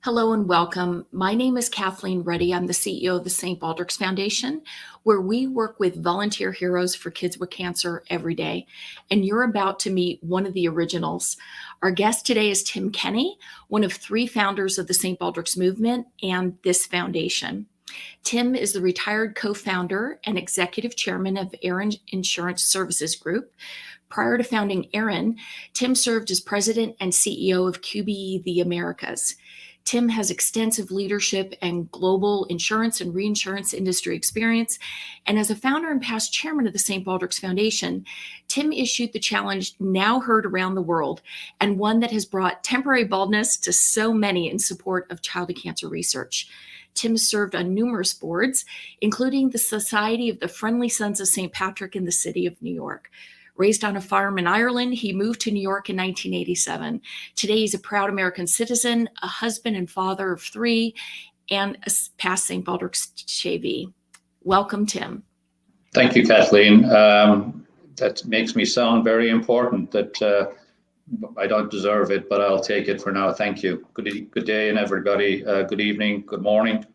Hello and welcome. My name is Kathleen Ruddy. I'm the CEO of the St. Baldrick's Foundation, where we work with volunteer heroes for kids with cancer every day. And you're about to meet one of the originals. Our guest today is Tim Kenney, one of three founders of the St. Baldrick's movement and this foundation. Tim is the retired co-founder and executive chairman of Aaron Insurance Services Group. Prior to founding Aaron, Tim served as president and CEO of QBE The Americas. Tim has extensive leadership and global insurance and reinsurance industry experience. And as a founder and past chairman of the St. Baldrick's Foundation, Tim issued the challenge now heard around the world, and one that has brought temporary baldness to so many in support of childhood cancer research. Tim served on numerous boards, including the Society of the Friendly Sons of St. Patrick in the city of New York. Raised on a farm in Ireland, he moved to New York in 1987. Today, he's a proud American citizen, a husband and father of three, and a past St. Baldrick's JV. Welcome, Tim. Thank you, Kathleen. That makes me sound very important. That I don't deserve it, but I'll take it for now. Thank you. Good day, and everybody. Good evening. Good morning.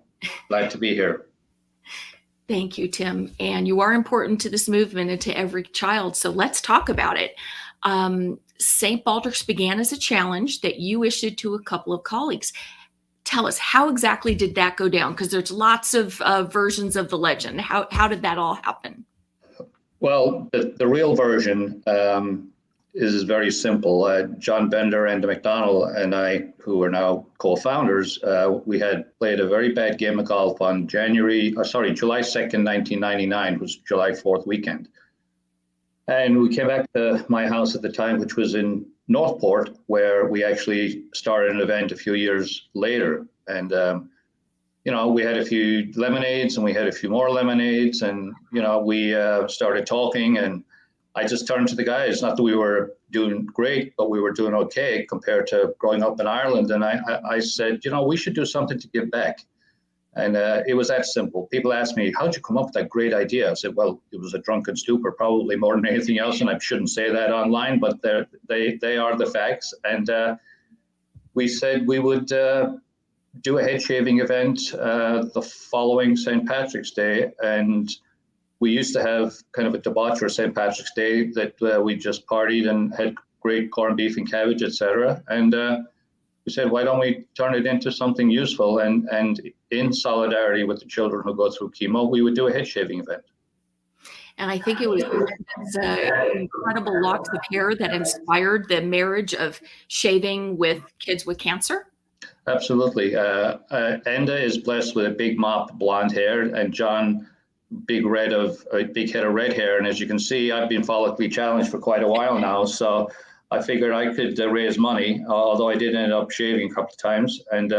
Glad to be here. Thank you, Tim. And you are important to this movement and to every child. So let's talk about it. St. Baldrick's began as a challenge that you issued to a couple of colleagues. Tell us, how exactly did that go down? Because there's lots of versions of the legend. How did that all happen? Well, the real version is very simple. John Bender and McDonald and I, who are now co-founders, we had played a very bad game of golf on July 2nd, 1999, was July 4th weekend. And we came back to my house at the time, which was in Northport, where we actually started an event a few years later. And, we had a few lemonades and we had a few more lemonades, and, we started talking, and I just turned to the guys, not that we were doing great, but we were doing okay compared to growing up in Ireland. And I said, we should do something to give back. And it was that simple. People ask me, how'd you come up with that great idea? I said, well, it was a drunken stupor, probably more than anything else. And I shouldn't say that online, but they are the facts. And we said we would do a head shaving event the following St. Patrick's Day. And we used to have kind of a debaucherous St. Patrick's Day that we just partied and had great corned beef and cabbage, etc. And we said, why don't we turn it into something useful? And in solidarity with the children who go through chemo, we would do a head shaving event. And I think it was incredible locks of hair that inspired the marriage of shaving with kids with cancer. Absolutely. Enda is blessed with a big mop blonde hair, and John, big head of red hair. And as you can see, I've been follically challenged for quite a while now. So I figured I could raise money, although I did end up shaving a couple of times. And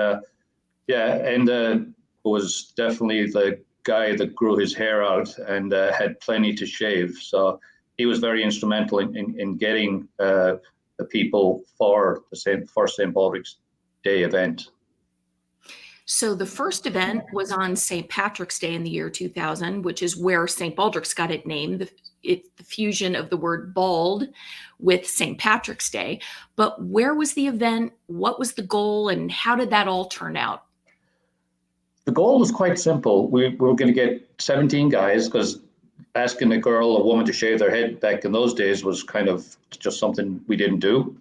Enda was definitely the guy that grew his hair out and had plenty to shave. So he was very instrumental in getting the people for the first St. Baldrick's Day event. So the first event was on St. Patrick's Day in the year 2000, which is where St. Baldrick's got its name. It's the fusion of the word bald with St. Patrick's Day. But where was the event? What was the goal? And how did that all turn out? The goal was quite simple. We were going to get 17 guys, because asking a woman to shave their head back in those days was kind of just something we didn't do.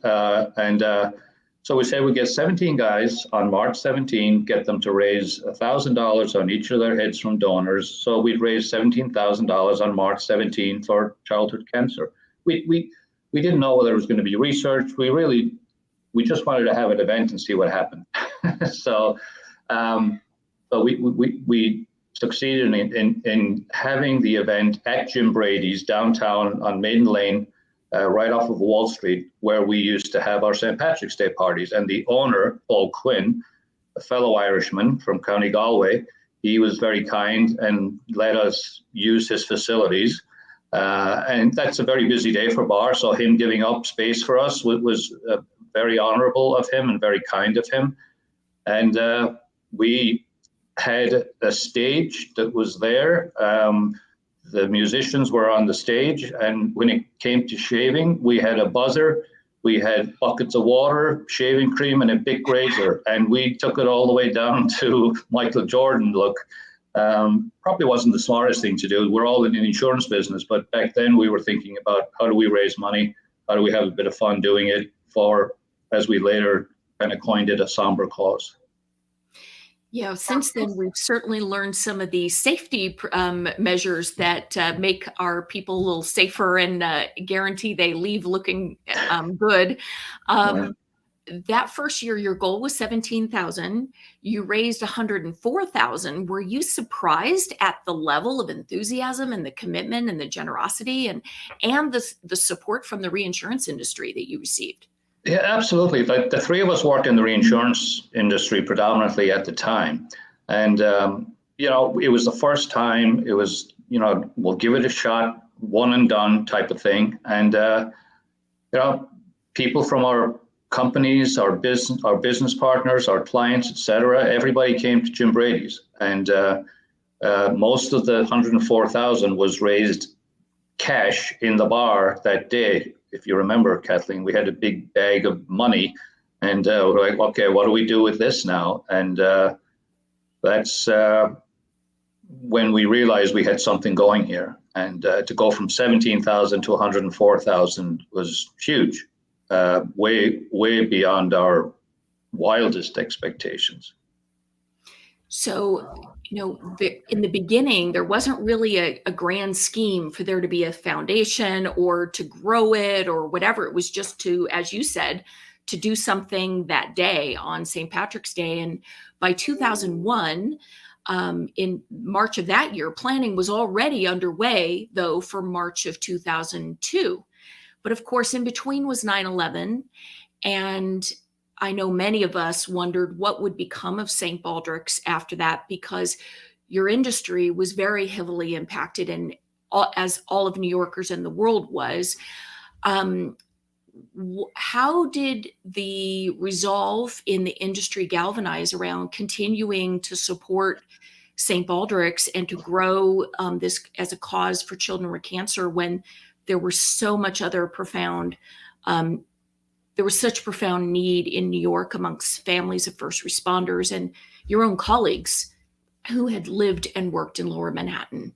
So we said we get 17 guys on March 17, get them to raise $1,000 on each of their heads from donors. So we'd raise $17,000 on March 17 for childhood cancer. We didn't know whether it was going to be research. We just wanted to have an event and see what happened. So we succeeded in having the event at Jim Brady's downtown on Maiden Lane, right off of Wall Street, where we used to have our St. Patrick's Day parties. And the owner, Paul Quinn, a fellow Irishman from County Galway, he was very kind and let us use his facilities. And that's a very busy day for bar. So him giving up space for us was very honorable of him and very kind of him. And we had a stage that was there. The musicians were on the stage, and when it came to shaving, we had a buzzer We had buckets of water, shaving cream, and a big razor, and we took it all the way down to Michael Jordan look. Probably wasn't the smartest thing to do. We're all in the insurance business, but back then we were thinking about how do we raise money? How do we have a bit of fun doing it for, as we later kind of coined it, a somber cause. Yeah, since then, we've certainly learned some of the safety measures that make our people a little safer and guarantee they leave looking good. Yeah. That first year, your goal was 17,000. You raised 104,000. Were you surprised at the level of enthusiasm and the commitment and the generosity and the support from the reinsurance industry that you received? Yeah, absolutely. The three of us worked in the reinsurance industry predominantly at the time. And, it was the first time. It was, we'll give it a shot, one and done type of thing. And, people from our companies, our business partners, our clients, et cetera, everybody came to Jim Brady's. And most of the 104,000 was raised cash in the bar that day. If you remember, Kathleen, we had a big bag of money, and we're like, okay, what do we do with this now? And that's when we realized we had something going here. And to go from 17,000 to 104,000 was huge, way beyond our wildest expectations. So, in the beginning, there wasn't really a grand scheme for there to be a foundation or to grow it or whatever. It was just to, as you said, to do something that day on St. Patrick's Day. And by 2001, in March of that year, planning was already underway, though, for March of 2002. But of course, in between was 9/11. And I know many of us wondered what would become of St. Baldrick's after that, because your industry was very heavily impacted, and as all of New Yorkers and the world was. How did the resolve in the industry galvanize around continuing to support St. Baldrick's and to grow this as a cause for children with cancer when there were so much other profound there was such profound need in New York amongst families of first responders and your own colleagues who had lived and worked in Lower Manhattan?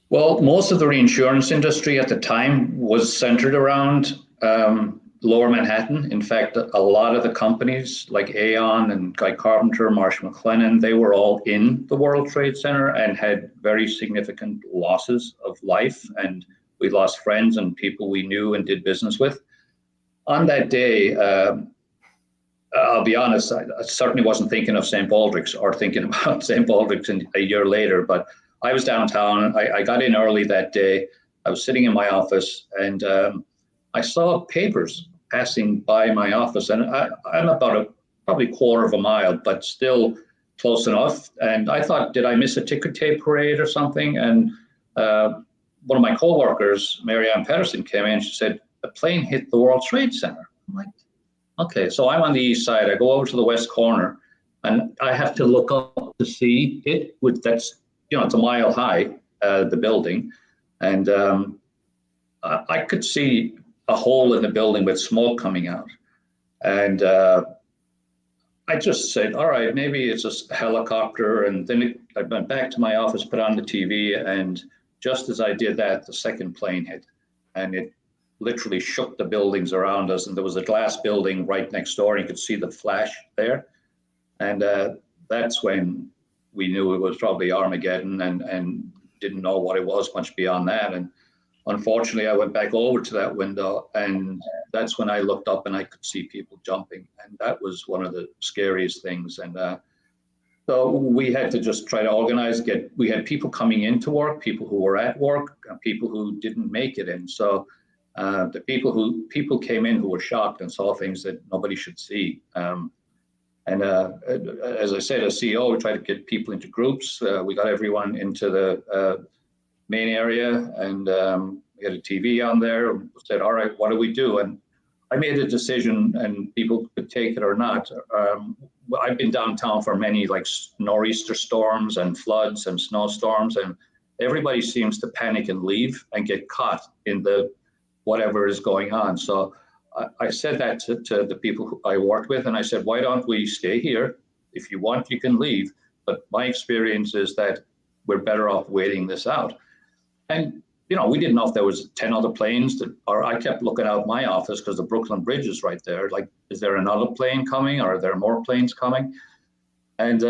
Well, most of the reinsurance industry at the time was centered around Lower Manhattan. In fact, a lot of the companies like Aon and Guy Carpenter, Marsh McLennan, they were all in the World Trade Center and had very significant losses of life. And we lost friends and people we knew and did business with. On that day, I'll be honest, I certainly wasn't thinking of St. Baldrick's or thinking about St. Baldrick's a year later, but I was downtown. I got in early that day. I was sitting in my office and I saw papers passing by my office, and I'm about probably quarter of a mile, but still close enough. And I thought, did I miss a ticker tape parade or something? And one of my coworkers, Mary Ann Pedersen, came in. She said, a plane hit the World Trade Center. I'm like, okay, so I'm on the east side. I go over to the west corner, and I have to look up to see it. That's, it's a mile high, the building, and I could see a hole in the building with smoke coming out, and I just said, all right, maybe it's a helicopter. And then I went back to my office, put on the TV, and just as I did that, the second plane hit, and it literally shook the buildings around us. And there was a glass building right next door, and you could see the flash there. And that's when we knew it was probably Armageddon, and didn't know what it was much beyond that. And unfortunately, I went back over to that window, and that's when I looked up and I could see people jumping. And that was one of the scariest things. And so we had to just try to organize, we had people coming into work, people who were at work, and people who didn't make it in. So the people came in who were shocked and saw things that nobody should see. And as I said, as CEO, we tried to get people into groups. We got everyone into the main area, and we had a TV on there. We said, all right, what do we do? And I made a decision, and people could take it or not. I've been downtown for many nor'easter storms and floods and snowstorms, and everybody seems to panic and leave and get caught in the whatever is going on. So I said that to the people who I worked with, and I said, why don't we stay here? If you want, you can leave. But my experience is that we're better off waiting this out. And, we didn't know if there was 10 other planes or I kept looking out my office because the Brooklyn Bridge is right there. Like, is there another plane coming, or are there more planes coming? And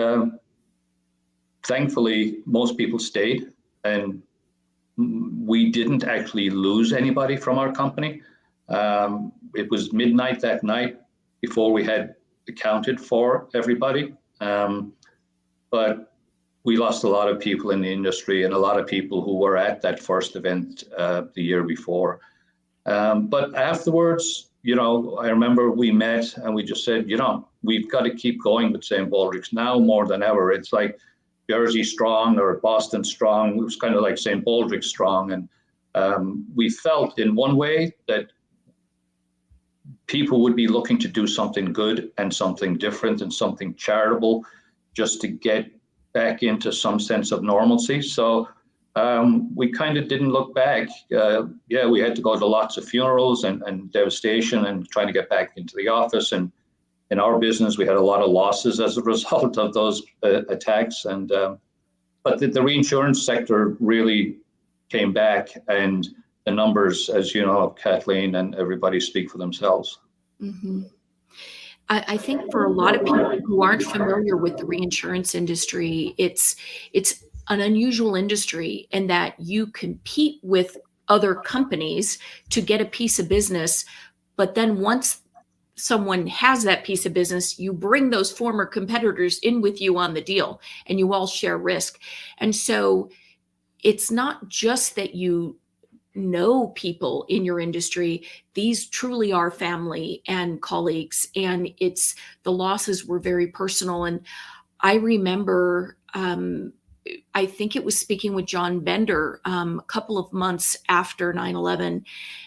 thankfully, most people stayed, and we didn't actually lose anybody from our company. It was midnight that night before we had accounted for everybody. But we lost a lot of people in the industry and a lot of people who were at that first event the year before. But afterwards, I remember we met and we just said, we've got to keep going with St. Baldrick's now more than ever. It's like Jersey strong or Boston strong. It was kind of like St. Baldrick's strong. And we felt in one way that people would be looking to do something good and something different and something charitable just to get back into some sense of normalcy. So we kind of didn't look back. We had to go to lots of funerals and devastation and trying to get back into the office. And in our business, we had a lot of losses as a result of those attacks. And but the reinsurance sector really came back, and the numbers, as you know, Kathleen and everybody, speak for themselves. Mm-hmm. I think for a lot of people who aren't familiar with the reinsurance industry, it's an unusual industry in that you compete with other companies to get a piece of business. But then once someone has that piece of business, you bring those former competitors in with you on the deal and you all share risk. And so it's not just that you know people in your industry. These truly are family and colleagues, and the losses were very personal. And I remember, I think it was speaking with John Bender a couple of months after 9/11,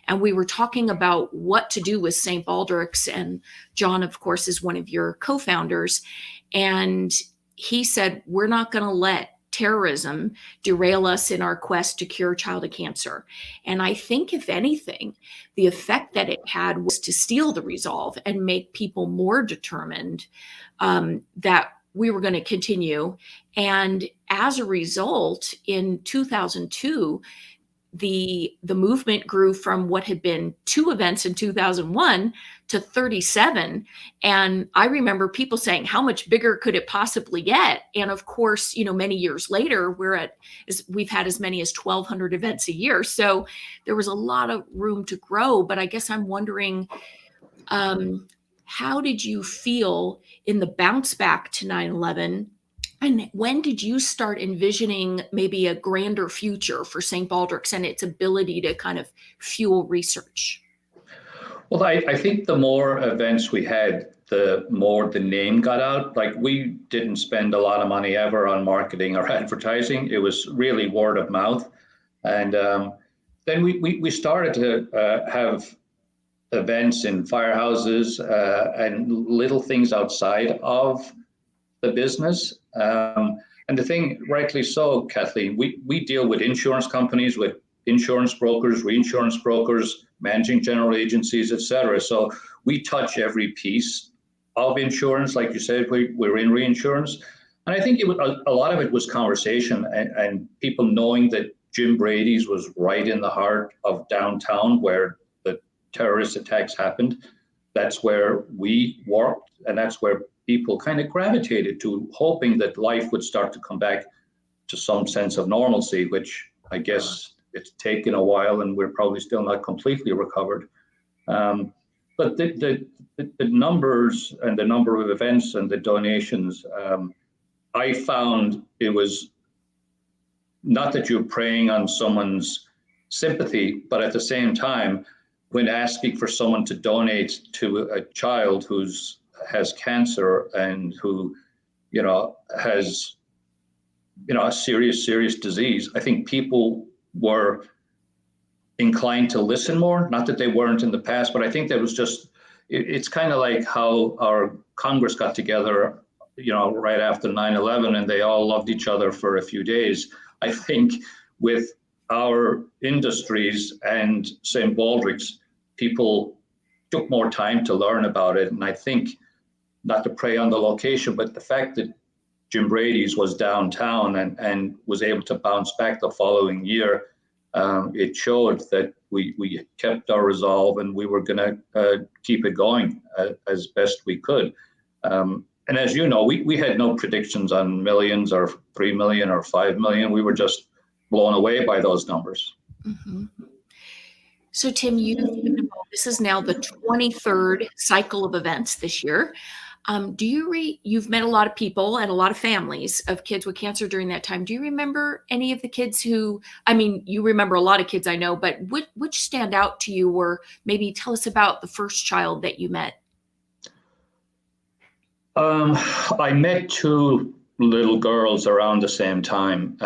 and we were talking about what to do with St. Baldrick's. And John, of course, is one of your co-founders. And he said, we're not going to let terrorism derail us in our quest to cure childhood cancer. And I think, if anything, the effect that it had was to steel the resolve and make people more determined that we were going to continue. And as a result, in 2002, the movement grew from what had been 2 events in 2001 to 37. And I remember people saying, how much bigger could it possibly get? And of course, many years later, we've had as many as 1,200 events a year. So there was a lot of room to grow. But I guess I'm wondering, how did you feel in the bounce back to 9/11? And when did you start envisioning maybe a grander future for St. Baldrick's and its ability to kind of fuel research? Well, I think the more events we had, the more the name got out. Like, we didn't spend a lot of money ever on marketing or advertising. It was really word of mouth. And then we started to have events in firehouses and little things outside of the business. And the thing, rightly so, Kathleen, we deal with insurance companies, with insurance brokers, reinsurance brokers, managing general agencies, et cetera. So we touch every piece of insurance. Like you said, we're in reinsurance. And I think a lot of it was conversation and people knowing that Jim Brady's was right in the heart of downtown where the terrorist attacks happened. That's where we worked, and that's where people kind of gravitated to, hoping that life would start to come back to some sense of normalcy, which I guess it's taken a while and we're probably still not completely recovered. But the numbers and the number of events and the donations, I found it was not that you're preying on someone's sympathy, but at the same time, when asking for someone to donate to a child has cancer and who, has, a serious disease, I think people were inclined to listen more. Not that they weren't in the past, but I think that was just, it's kind of like how our Congress got together, right after 9/11, and they all loved each other for a few days. I think with our industries and St. Baldrick's, people took more time to learn about it. And I think, not to prey on the location, but the fact that Jim Brady's was downtown and was able to bounce back the following year, it showed that we kept our resolve and we were going to keep it going as best we could. And as you know, we had no predictions on millions or 3 million or 5 million. We were just blown away by those numbers. Mm-hmm. So Tim, this is now the 23rd cycle of events this year. You've met a lot of people and a lot of families of kids with cancer during that time. Do you remember any of the kids you remember a lot of kids I know, but which stand out to you, or maybe tell us about the first child that you met? I met two little girls around the same time.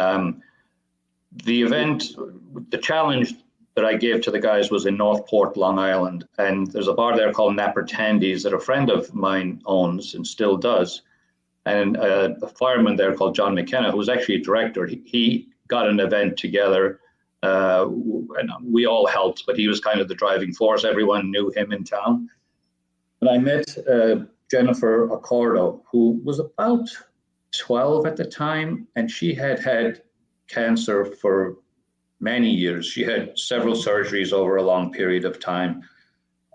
The challenge that I gave to the guys was in Northport, Long Island. And there's a bar there called Napper Tandy's that a friend of mine owns and still does. And a fireman there called John McKenna, who was actually a director, he got an event together. And we all helped, but he was kind of the driving force. Everyone knew him in town. And I met Jennifer Accordo, who was about 12 at the time, and she had cancer for many years. She had several surgeries over a long period of time.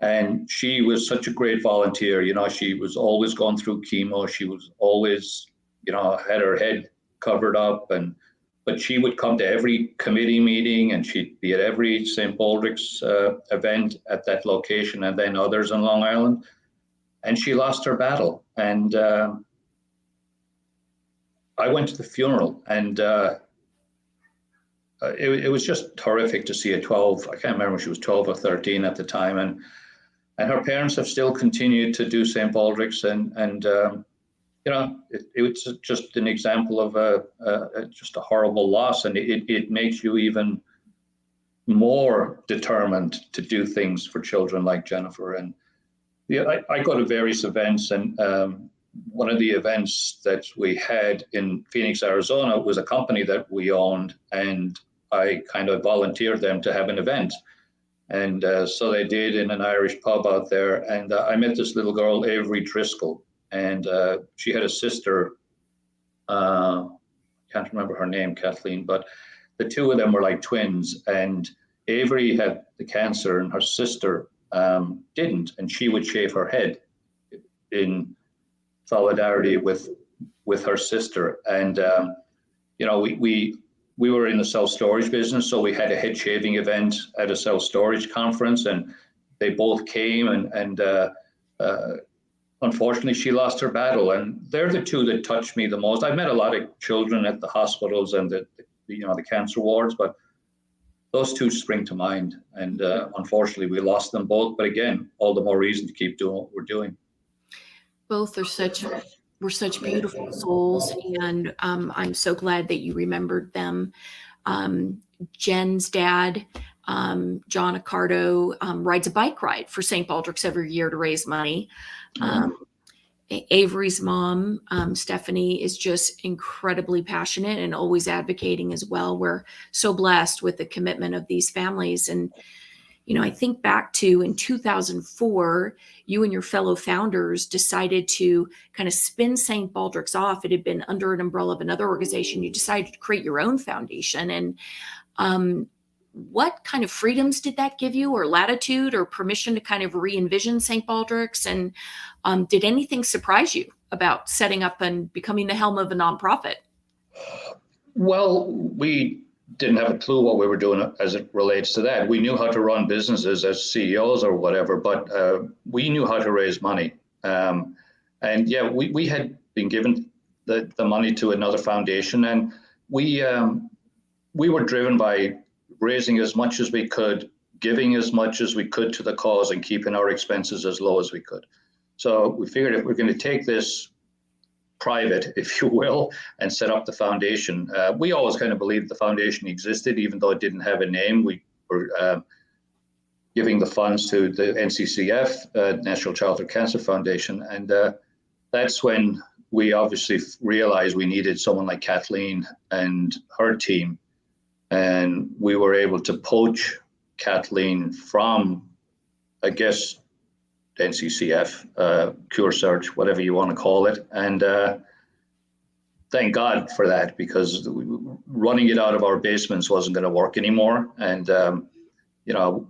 And she was such a great volunteer. You know, she was always going through chemo. She was always, had her head covered up. But she would come to every committee meeting, and she'd be at every St. Baldrick's event at that location, and then others in Long Island. And she lost her battle. And I went to the funeral, and it was just horrific to see a 12, I can't remember if she was 12 or 13 at the time. And her parents have still continued to do St. Baldrick's. And it was just an example of just a horrible loss. And it makes you even more determined to do things for children like Jennifer. And I go to various events, and one of the events that we had in Phoenix, Arizona was a company that we owned, and I kind of volunteered them to have an event. And so they did in an Irish pub out there. And I met this little girl, Avery Driscoll, and she had a sister, can't remember her name, Kathleen, but the two of them were like twins. And Avery had the cancer and her sister didn't, and she would shave her head in solidarity with her sister. And we were in the self-storage business, so we had a head shaving event at a self-storage conference, and they both came, and unfortunately she lost her battle. And they're the two that touched me the most. I've met a lot of children at the hospitals and the cancer wards, but those two spring to mind. And unfortunately we lost them both, but again, all the more reason to keep doing what we're doing. Both were such beautiful souls, and I'm so glad that you remembered them. Jen's dad, John Accordo, rides a bike ride for St. Baldrick's every year to raise money. Avery's mom, Stephanie, is just incredibly passionate and always advocating as well. We're so blessed with the commitment of these families. And I think back to in 2004, you and your fellow founders decided to kind of spin St. Baldrick's off. It had been under an umbrella of another organization. You decided to create your own foundation. And what kind of freedoms did that give you, or latitude or permission to kind of re-envision St. Baldrick's? And did anything surprise you about setting up and becoming the helm of a nonprofit? Well, we didn't have a clue what we were doing as it relates to that. We knew how to run businesses as CEOs or whatever, but we knew how to raise money. And yeah, we had been given the money to another foundation, and we were driven by raising as much as we could, giving as much as we could to the cause, and keeping our expenses as low as we could. So we figured if we're going to take this private, if you will, and set up the foundation. We always kind of believed the foundation existed, even though it didn't have a name. We were giving the funds to the NCCF, National Childhood Cancer Foundation. And that's when we obviously realized we needed someone like Kathleen and her team And we were able to poach Kathleen from, I guess, NCCF, Cure Search, whatever you want to call it. And thank God for that, because running it out of our basements wasn't going to work anymore. And,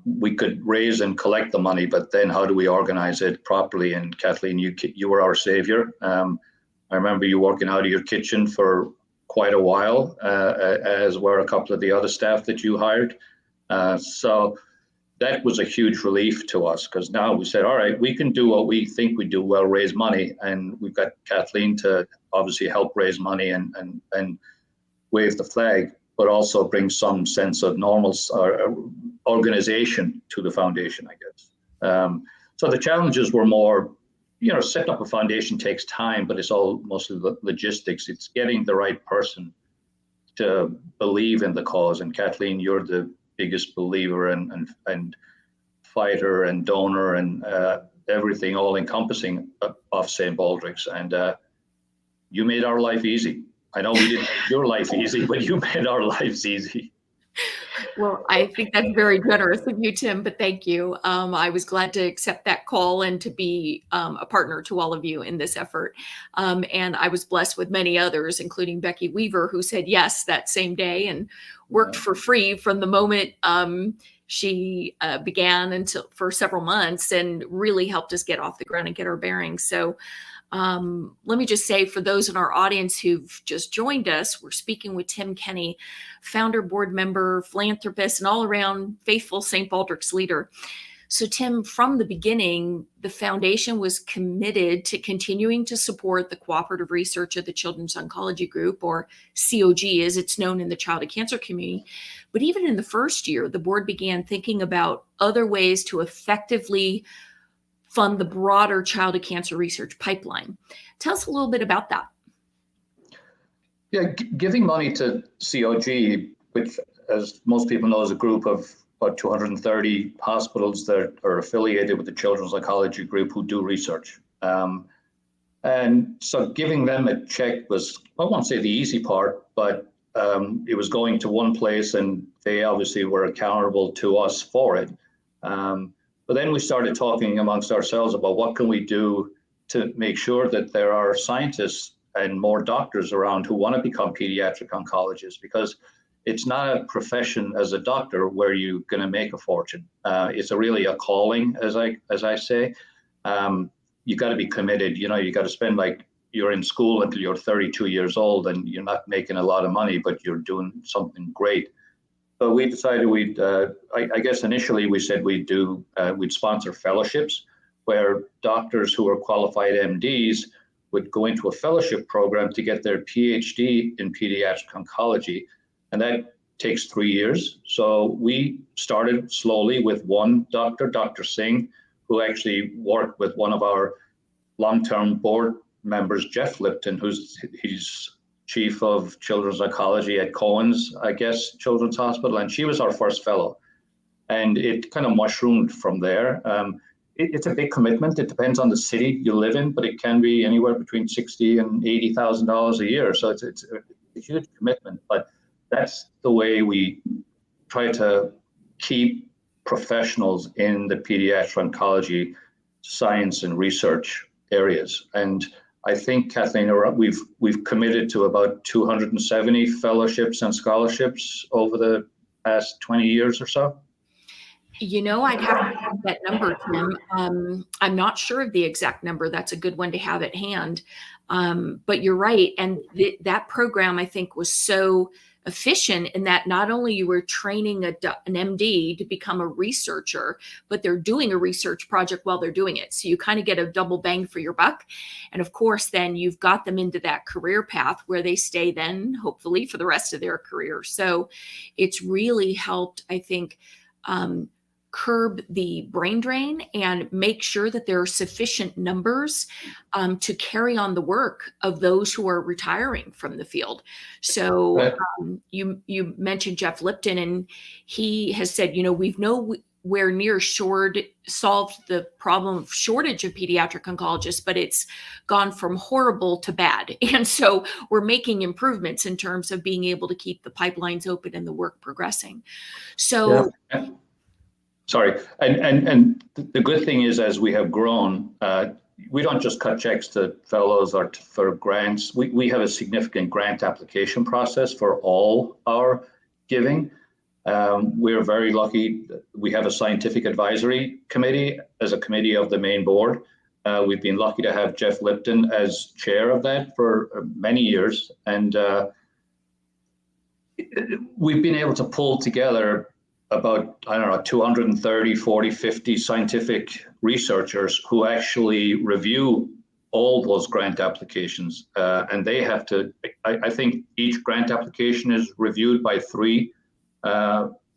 we could raise and collect the money, but then how do we organize it properly? And Kathleen, you were our savior. I remember you working out of your kitchen for quite a while, as were a couple of the other staff that you hired. So that was a huge relief to us, because now we said, all right, we can do what we think we do well, raise money. And we've got Kathleen to obviously help raise money and wave the flag, but also bring some sense of normal organization to the foundation, I guess. So the challenges were more, setting up a foundation takes time, but it's all mostly logistics. It's getting the right person to believe in the cause. And Kathleen, you're the biggest believer and fighter and donor and everything all encompassing of St. Baldrick's. And you made our life easy. I know we didn't make your life easy, but you made our lives easy. Well, I think that's very generous of you, Tim, but thank you. I was glad to accept that call and to be a partner to all of you in this effort. And I was blessed with many others, including Becky Weaver, who said yes that same day and worked for free from the moment she began for several months, and really helped us get off the ground and get our bearings. So let me just say, for those in our audience who've just joined us, we're speaking with Tim Kenney, founder, board member, philanthropist, and all around faithful St. Baldrick's leader. So Tim, from the beginning, the foundation was committed to continuing to support the cooperative research of the Children's Oncology Group, or COG as it's known in the childhood cancer community. But even in the first year, the board began thinking about other ways to effectively fund the broader childhood cancer research pipeline. Tell us a little bit about that. Yeah, giving money to COG, which, as most people know, is a group of about 230 hospitals that are affiliated with the Children's Oncology Group who do research. And so giving them a check was, I won't say the easy part, but it was going to one place, and they obviously were accountable to us for it. But then we started talking amongst ourselves about what can we do to make sure that there are scientists and more doctors around who want to become pediatric oncologists, because it's not a profession as a doctor where you're going to make a fortune. It's really a calling, as I say. You got to be committed. You got to spend, you're in school until you're 32 years old, and you're not making a lot of money, but you're doing something great. So we decided I guess initially we said we'd sponsor fellowships where doctors who are qualified MDs would go into a fellowship program to get their PhD in pediatric oncology. And that takes 3 years. So we started slowly with one doctor, Dr. Singh, who actually worked with one of our long-term board members, Jeff Lipton, he's chief of children's oncology at Cohen's, I guess, Children's Hospital, and she was our first fellow. And it kind of mushroomed from there. It's a big commitment. It depends on the city you live in, but it can be anywhere between $60,000 and $80,000 a year. So it's a huge commitment, but that's the way we try to keep professionals in the pediatric oncology science and research areas. And I think, Kathleen, we've committed to about 270 fellowships and scholarships over the past 20 years or so. I'd have to have that number, Tim. I'm not sure of the exact number. That's a good one to have at hand. But you're right. And that program, I think, was so efficient in that not only you were training an MD to become a researcher, but they're doing a research project while they're doing it. So you kind of get a double bang for your buck. And of course, then you've got them into that career path where they stay then, hopefully, for the rest of their career. So it's really helped, I think, curb the brain drain and make sure that there are sufficient numbers to carry on the work of those who are retiring from the field. So you mentioned Jeff Lipton, and he has said, we where near solved the problem of shortage of pediatric oncologists, but it's gone from horrible to bad. And so we're making improvements in terms of being able to keep the pipelines open and the work progressing. So, yeah. Sorry, and the good thing is, as we have grown, we don't just cut checks to fellows or for grants. We have a significant grant application process for all our giving. We're very lucky. We have a scientific advisory committee as a committee of the main board. We've been lucky to have Jeff Lipton as chair of that for many years. And we've been able to pull together about, I don't know, 230, 40, 50 scientific researchers who actually review all those grant applications. And they have to, I think each grant application is reviewed by 3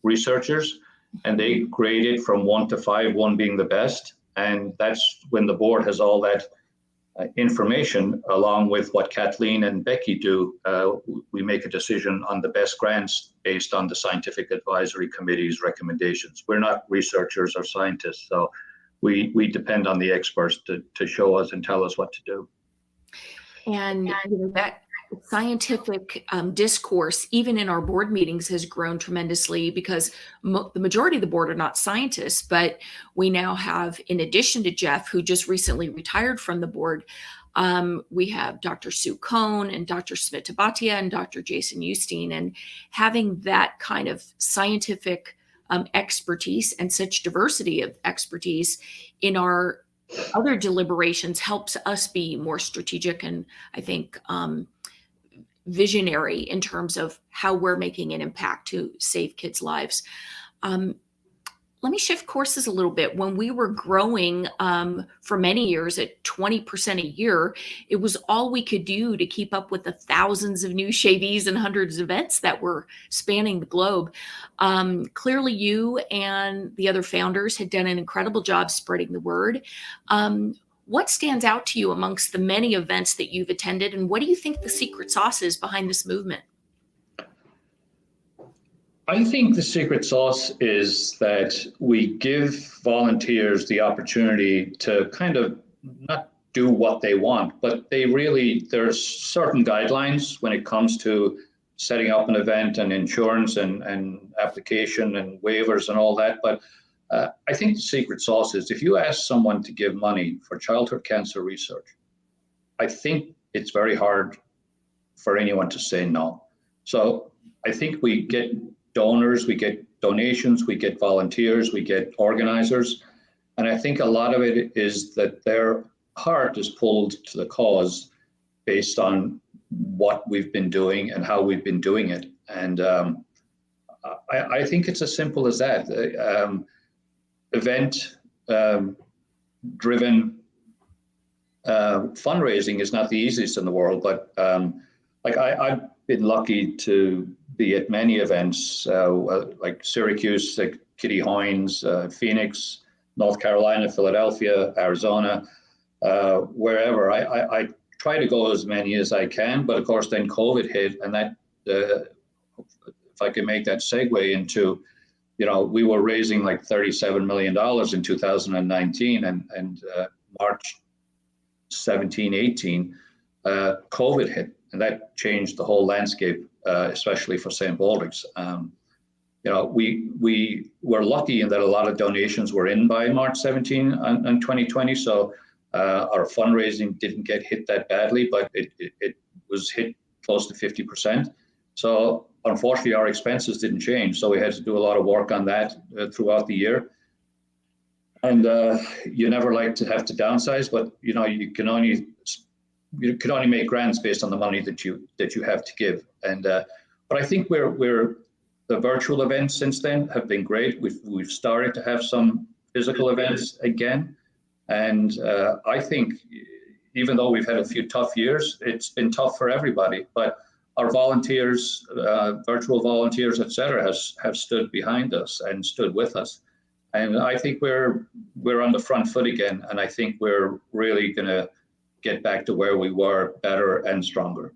researchers, and they grade it from 1 to 5, 1 being the best. And that's when the board has all that information, along with what Kathleen and Becky do. We make a decision on the best grants based on the scientific advisory committee's recommendations. We're not researchers or scientists, so we depend on the experts to show us and tell us what to do. And that scientific discourse, even in our board meetings, has grown tremendously, because the majority of the board are not scientists, but we now have, in addition to Jeff, who just recently retired from the board, we have Dr. Sue Cohn and Dr. Smit Tabatia and Dr. Jason Eustein. And having that kind of scientific expertise and such diversity of expertise in our other deliberations helps us be more strategic and, I think, visionary in terms of how we're making an impact to save kids' lives. Let me shift courses a little bit. When we were growing for many years at 20% a year, it was all we could do to keep up with the thousands of new Shavies and hundreds of events that were spanning the globe. Clearly, you and the other founders had done an incredible job spreading the word. What stands out to you amongst the many events that you've attended, and what do you think the secret sauce is behind this movement? I think the secret sauce is that we give volunteers the opportunity to kind of not do what they want, but there's certain guidelines when it comes to setting up an event and insurance and application and waivers and all that. But I think the secret sauce is, if you ask someone to give money for childhood cancer research, I think it's very hard for anyone to say no. So I think we get donors, we get donations, we get volunteers, we get organizers. And I think a lot of it is that their heart is pulled to the cause based on what we've been doing and how we've been doing it. And I think it's as simple as that. Event-driven fundraising is not the easiest in the world, but I've been lucky to be at many events, like Syracuse, like Kitty Hoynes, Phoenix, North Carolina, Philadelphia, Arizona, wherever. I try to go as many as I can, but of course then COVID hit, and that, if I can make that segue into, we were raising like $37 million in 2019, and March 17, 18, COVID hit, and that changed the whole landscape, especially for St. Baldrick's. We were lucky in that a lot of donations were in by March 17 and 2020, so our fundraising didn't get hit that badly, but it was hit close to 50%. So unfortunately, our expenses didn't change, so we had to do a lot of work on that throughout the year. And you never like to have to downsize, but you can only make grants based on the money that you have to give. And but I think the virtual events since then have been great. We've started to have some physical events again, and I think even though we've had a few tough years, it's been tough for everybody. But our volunteers, virtual volunteers, et cetera, have stood behind us and stood with us. And I think we're on the front foot again. And I think we're really going to get back to where we were, better and stronger.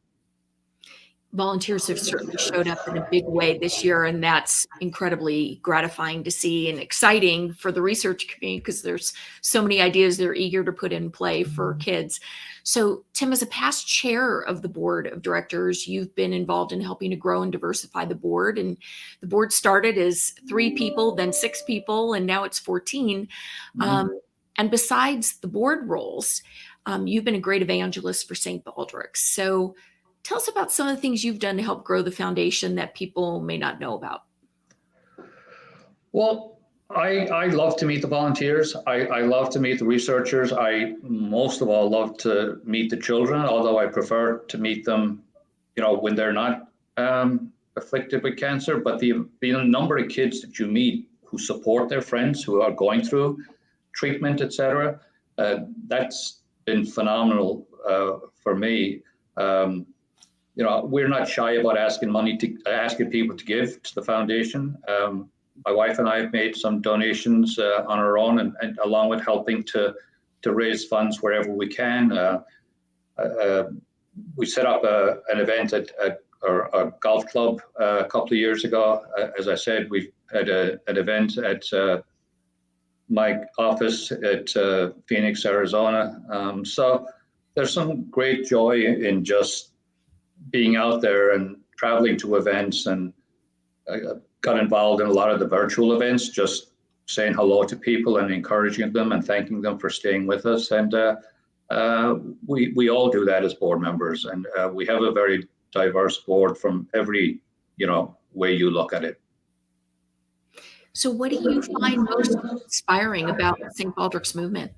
Volunteers have certainly showed up in a big way this year, and that's incredibly gratifying to see and exciting for the research community because there's so many ideas they're eager to put in play for kids. So, Tim, as a past chair of the board of directors, you've been involved in helping to grow and diversify the board. And the board started as 3 people, then 6 people, and now it's 14. And besides the board roles, you've been a great evangelist for St. Baldrick. So, tell us about some of the things you've done to help grow the foundation that people may not know about. Well, I love to meet the volunteers. I love to meet the researchers. I most of all love to meet the children, although I prefer to meet them, when they're not afflicted with cancer. But the number of kids that you meet who support their friends who are going through treatment, etc., that's been phenomenal for me. We're not shy about asking people to give to the foundation. My wife and I have made some donations on our own, and along with helping to raise funds wherever we can. We set up an event at a golf club a couple of years ago. As I said, we had an event at my office at Phoenix, Arizona. So there's some great joy in just being out there and traveling to events, and I got involved in a lot of the virtual events, just saying hello to people and encouraging them and thanking them for staying with us. And we all do that as board members, and we have a very diverse board from every way you look at it. So what do you find most inspiring about the St. Baldrick's movement?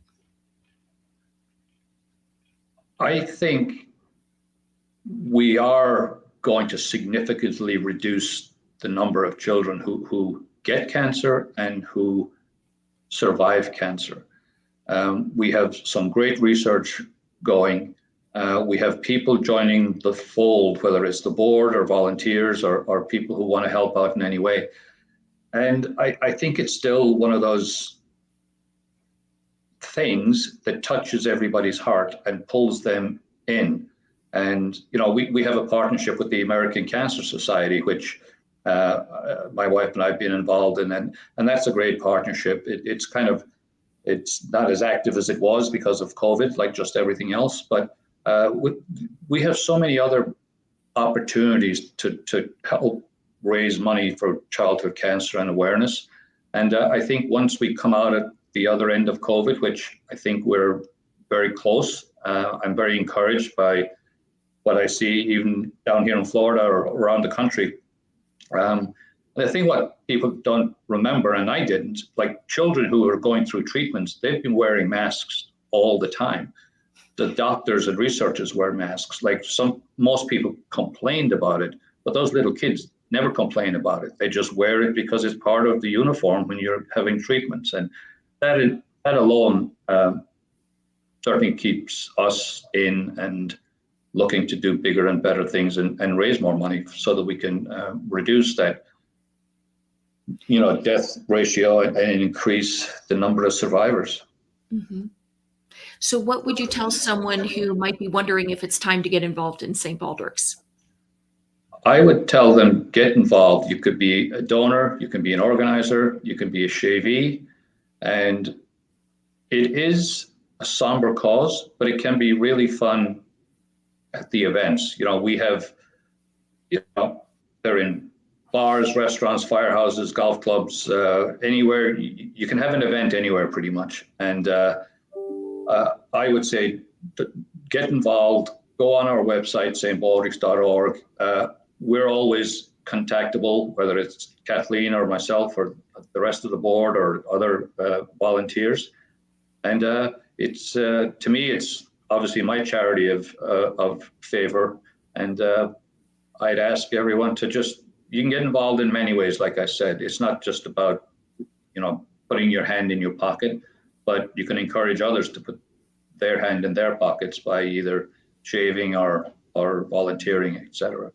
I think we are going to significantly reduce the number of children who get cancer and who survive cancer. We have some great research going. We have people joining the fold, whether it's the board or volunteers or people who want to help out in any way. And I think it's still one of those things that touches everybody's heart and pulls them in. And, we have a partnership with the American Cancer Society, which my wife and I have been involved in. And that's a great partnership. It's not as active as it was because of COVID, like just everything else. But we have so many other opportunities to help raise money for childhood cancer and awareness. And I think once we come out at the other end of COVID, which I think we're very close, I'm very encouraged by what I see even down here in Florida or around the country. And I think what people don't remember, and I didn't, like children who are going through treatments, they've been wearing masks all the time. The doctors and researchers wear masks. Like most people complained about it, but those little kids never complain about it. They just wear it because it's part of the uniform when you're having treatments. And that alone certainly keeps us in and looking to do bigger and better things and raise more money so that we can reduce that, death ratio and increase the number of survivors. Mm-hmm. So what would you tell someone who might be wondering if it's time to get involved in St. Baldrick's? I would tell them, get involved. You could be a donor, you can be an organizer, you can be a shavee, and it is a somber cause, but it can be really fun at the events. We have, they're in bars, restaurants, firehouses, golf clubs, anywhere. You can have an event anywhere pretty much. And I would say get involved, go on our website, stbaldricks.org. We're always contactable, whether it's Kathleen or myself or the rest of the board or other volunteers. And it's to me, it's obviously my charity of favor. And I'd ask everyone to you can get involved in many ways. Like I said, it's not just about, putting your hand in your pocket, but you can encourage others to put their hand in their pockets by either shaving or volunteering, etc.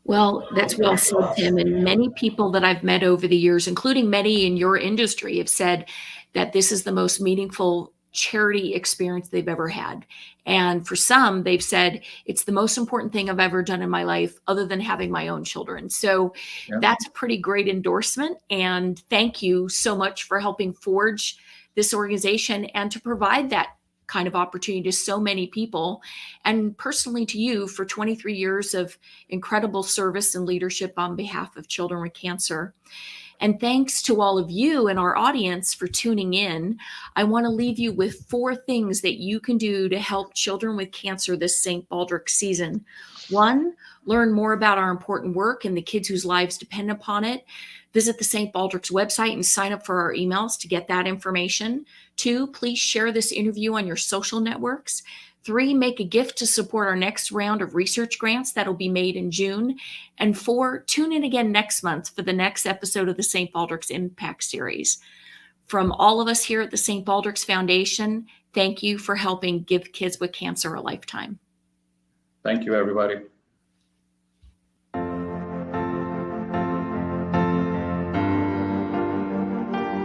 Well, that's well said, Tim. And many people that I've met over the years, including many in your industry, have said that this is the most meaningful charity experience they've ever had. And for some, they've said, it's the most important thing I've ever done in my life other than having my own children. So that's a pretty great endorsement. And thank you so much for helping forge this organization and to provide that kind of opportunity to so many people, and personally to you for 23 years of incredible service and leadership on behalf of children with cancer. And thanks to all of you and our audience for tuning in. I want to leave you with 4 things that you can do to help children with cancer this St. Baldrick season. 1, learn more about our important work and the kids whose lives depend upon it. Visit the St. Baldrick's website and sign up for our emails to get that information. 2, please share this interview on your social networks. 3, make a gift to support our next round of research grants that'll be made in June. And 4, tune in again next month for the next episode of the St. Baldrick's Impact Series. From all of us here at the St. Baldrick's Foundation, thank you for helping give kids with cancer a lifetime. Thank you, everybody.